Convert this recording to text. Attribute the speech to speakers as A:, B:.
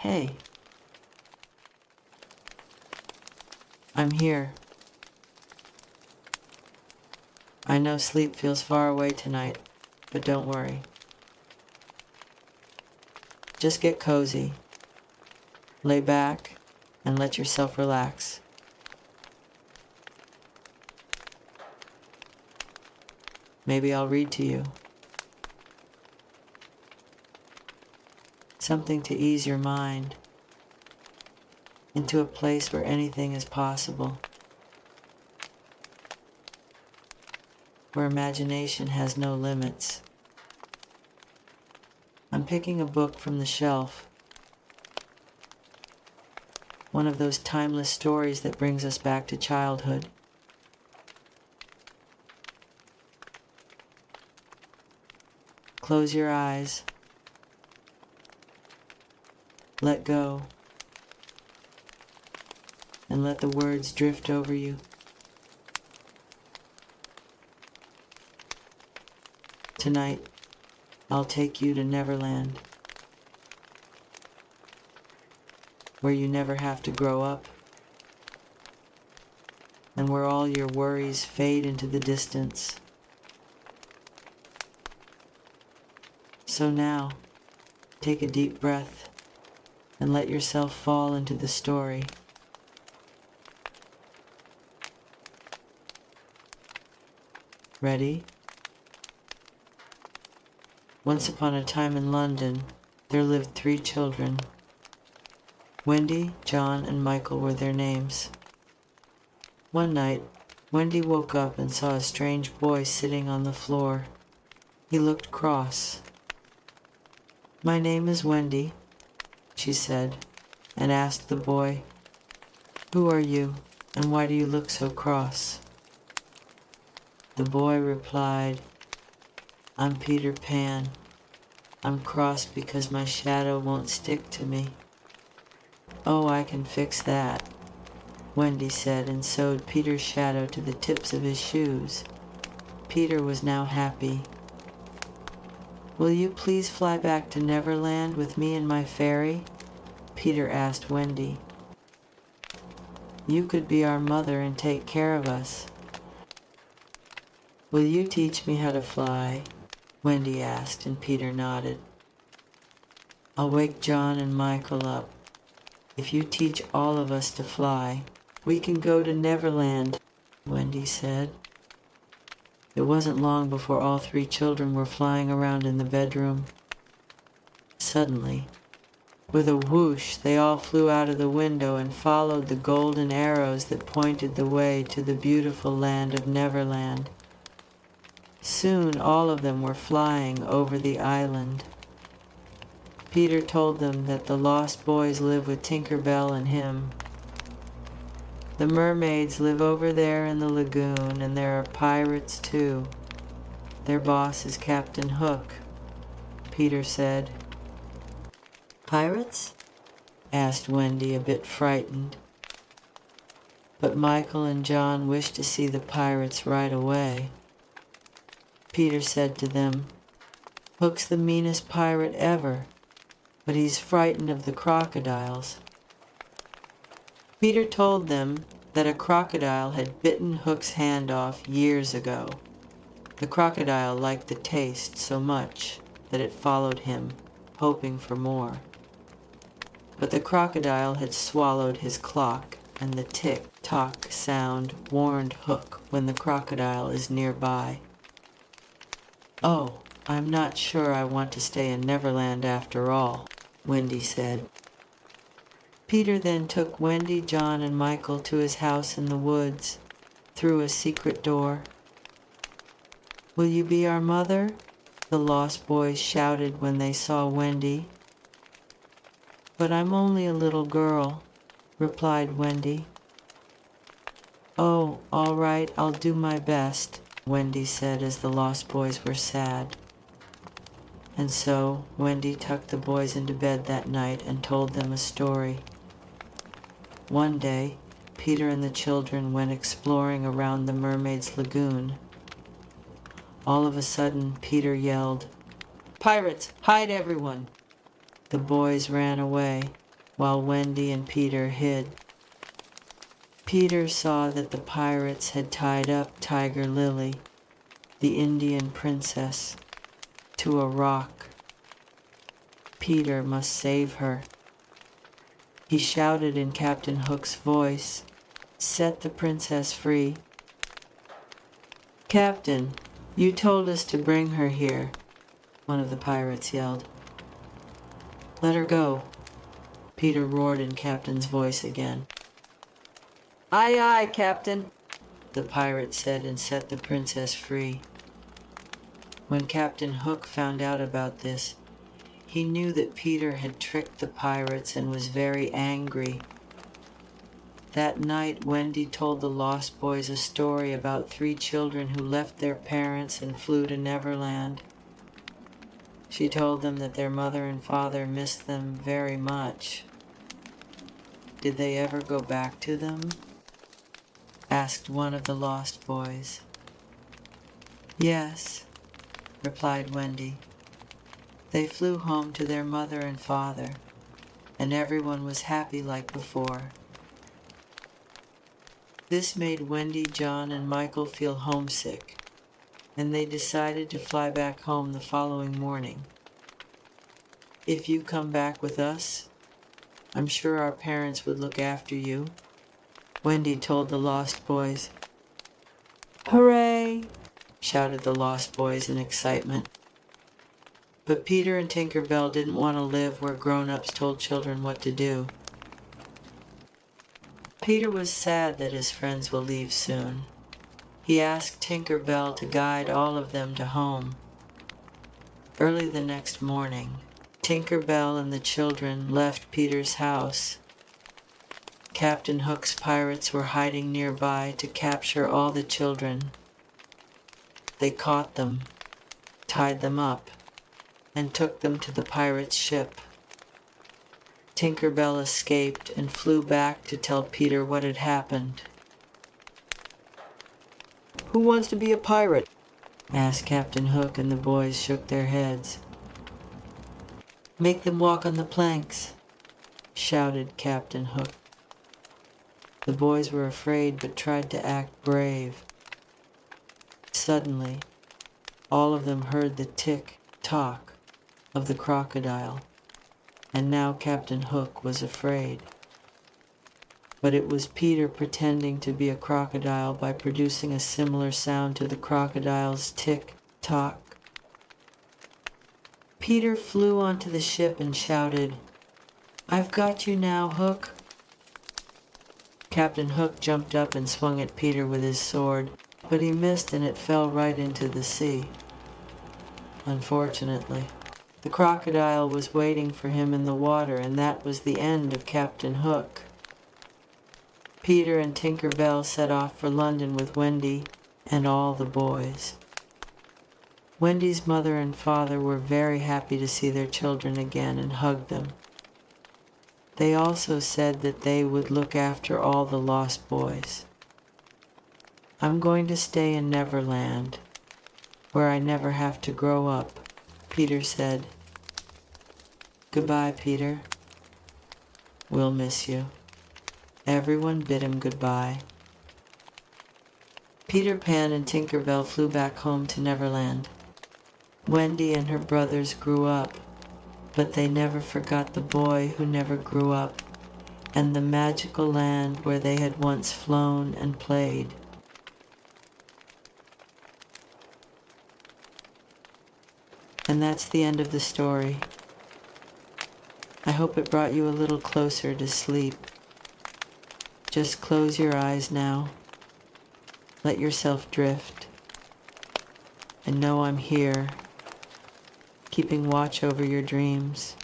A: Hey, I'm here. I know sleep feels far away tonight, but don't worry. Just get cozy, lay back, and let yourself relax. Maybe I'll read to you. Something to ease your mind into a place where anything is possible, where imagination has no limits. I'm picking a book from the shelf, one of those timeless stories that brings us back to childhood. Close your eyes. Let go. And let the words drift over you. Tonight, I'll take you to Neverland, where you never have to grow up, and where all your worries fade into the distance. So now, take a deep breath and let yourself fall into the story. Ready? Once upon a time in London, there lived 3 children. Wendy, John, and Michael were their names. One night, Wendy woke up and saw a strange boy sitting on the floor. He looked cross. "My name is Wendy," she said, and asked the boy, "Who are you, and why do you look so cross?" The boy replied, "I'm Peter Pan. I'm cross because my shadow won't stick to me." "Oh, I can fix that," Wendy said, and sewed Peter's shadow to the tips of his shoes. Peter was now happy. "Will you please fly back to Neverland with me and my fairy?" Peter asked Wendy. "You could be our mother and take care of us." "Will you teach me how to fly?" Wendy asked, and Peter nodded. "I'll wake John and Michael up. If you teach all of us to fly, we can go to Neverland," Wendy said. It wasn't long before all 3 children were flying around in the bedroom. Suddenly, with a whoosh, they all flew out of the window and followed the golden arrows that pointed the way to the beautiful land of Neverland. Soon all of them were flying over the island. Peter told them that the lost boys live with Tinker Bell and him. "The mermaids live over there in the lagoon, and there are pirates too. Their boss is Captain Hook," Peter said. "Pirates?" asked Wendy, a bit frightened. But Michael and John wished to see the pirates right away. Peter said to them, "Hook's the meanest pirate ever, but he's frightened of the crocodiles." Peter told them that a crocodile had bitten Hook's hand off years ago. The crocodile liked the taste so much that it followed him, hoping for more. But the crocodile had swallowed his clock, and the tick-tock sound warned Hook when the crocodile is nearby. "Oh, I'm not sure I want to stay in Neverland after all," Wendy said. Peter then took Wendy, John, and Michael to his house in the woods, through a secret door. "Will you be our mother?" the lost boys shouted when they saw Wendy. "But I'm only a little girl," replied Wendy. "Oh, all right, I'll do my best," Wendy said as the lost boys were sad. And so Wendy tucked the boys into bed that night and told them a story. One day, Peter and the children went exploring around the mermaid's lagoon. All of a sudden, Peter yelled, "Pirates, hide everyone!" The boys ran away, while Wendy and Peter hid. Peter saw that the pirates had tied up Tiger Lily, the Indian princess, to a rock. Peter must save her. He shouted in Captain Hook's voice, "Set the princess free." "Captain, you told us to bring her here," one of the pirates yelled. "Let her go," Peter roared in Captain's voice again. "Aye, aye, Captain," the pirate said and set the princess free. When Captain Hook found out about this, he knew that Peter had tricked the pirates and was very angry. That night, Wendy told the Lost Boys a story about 3 children who left their parents and flew to Neverland. She told them that their mother and father missed them very much. "Did they ever go back to them?" asked one of the Lost Boys. "Yes," replied Wendy. "They flew home to their mother and father, and everyone was happy like before." This made Wendy, John, and Michael feel homesick, and they decided to fly back home the following morning. "If you come back with us, I'm sure our parents would look after you," Wendy told the Lost Boys. "Hooray!" shouted the Lost Boys in excitement. But Peter and Tinker Bell didn't want to live where grown-ups told children what to do. Peter was sad that his friends will leave soon. He asked Tinker Bell to guide all of them to home. Early the next morning, Tinker Bell and the children left Peter's house. Captain Hook's pirates were hiding nearby to capture all the children. They caught them, tied them up, and took them to the pirates' ship. Tinker Bell escaped and flew back to tell Peter what had happened. "Who wants to be a pirate?" asked Captain Hook, and the boys shook their heads. "Make them walk on the planks," shouted Captain Hook. The boys were afraid but tried to act brave. Suddenly, all of them heard the tick-tock of the crocodile, and now Captain Hook was afraid. But it was Peter pretending to be a crocodile by producing a similar sound to the crocodile's tick-tock. Peter flew onto the ship and shouted, "I've got you now, Hook." Captain Hook jumped up and swung at Peter with his sword, but he missed and it fell right into the sea. Unfortunately, the crocodile was waiting for him in the water, and that was the end of Captain Hook. Peter and Tinker Bell set off for London with Wendy and all the boys. Wendy's mother and father were very happy to see their children again and hugged them. They also said that they would look after all the Lost Boys. "I'm going to stay in Neverland, where I never have to grow up," Peter said. "Goodbye, Peter. We'll miss you." Everyone bid him goodbye. Peter Pan and Tinker Bell flew back home to Neverland. Wendy and her brothers grew up, but they never forgot the boy who never grew up, and the magical land where they had once flown and played. And that's the end of the story. I hope it brought you a little closer to sleep. Just close your eyes now. Let yourself drift. And know I'm here, keeping watch over your dreams.